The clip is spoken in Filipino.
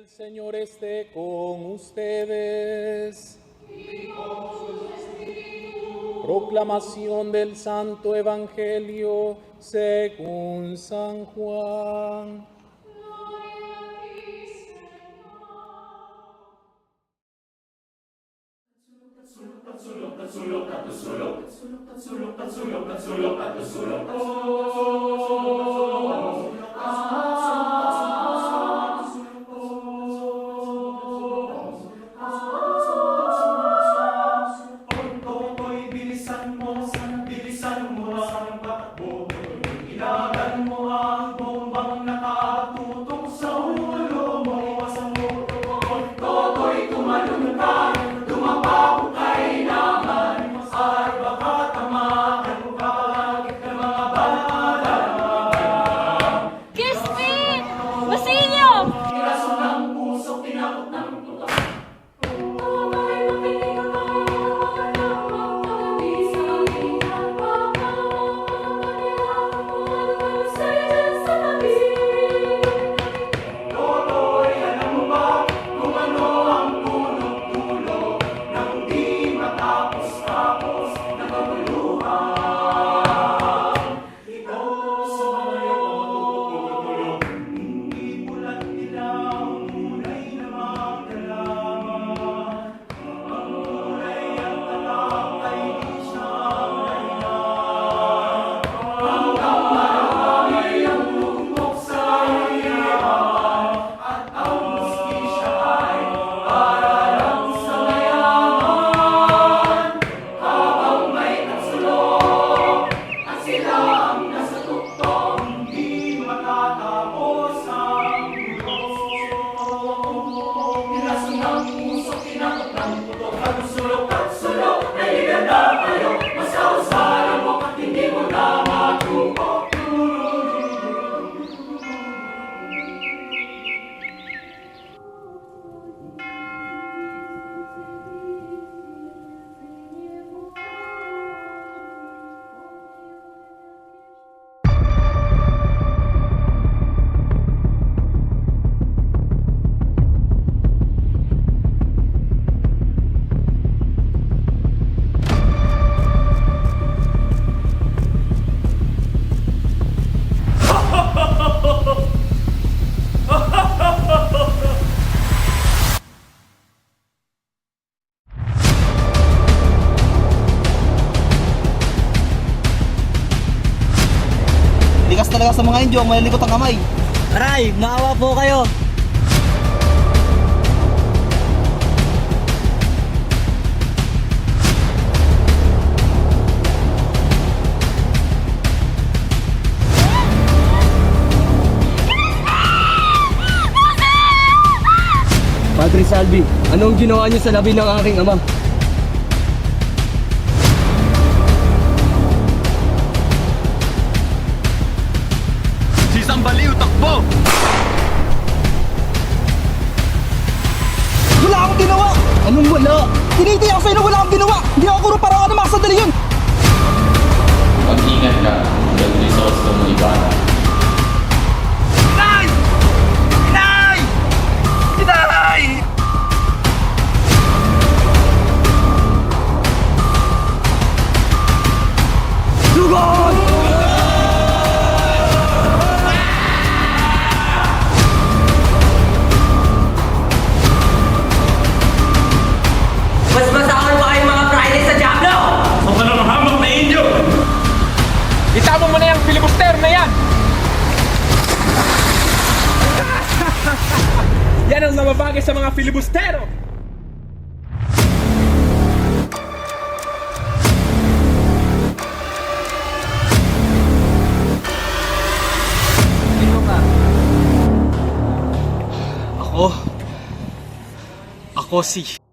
El Señor esté con ustedes. Y con su espíritu. Proclamación del Santo Evangelio según San Juan. Gloria a ti, Bilisan mo ang patakbo. Ilagan mo ang bombang nakatutok sa ulo mo. Iwasan mo toto'y tumalun ka, dumapaw kay naman. Ay baka tamahan ka ng mga bala. Crispin! Basilio! Iraso ng puso, tinakot ng puto. Likas talaga sa mga Indio, may likot ang kamay. Aray, maawa po kayo. Padre Salvi, anong ginawa niyo sa labi ng aking ama? Si Sambaliw, takbo! Wala akong ginawa! Anong wala? Tinitiyak sa'yo na wala akong ginawa! Hindi ako kuro para mga sandali yun! Mag-ingat ka hanggang results mo ibanan. Inay! Inay! Inay! Sugod! Mas masakal pa kayong mga Friday sa Diablo! Sa walang hamak na Indio! Itapon mo na yung filibuster na yan! Yan ang namabagay sa mga filibustero! Sino ka? Ako si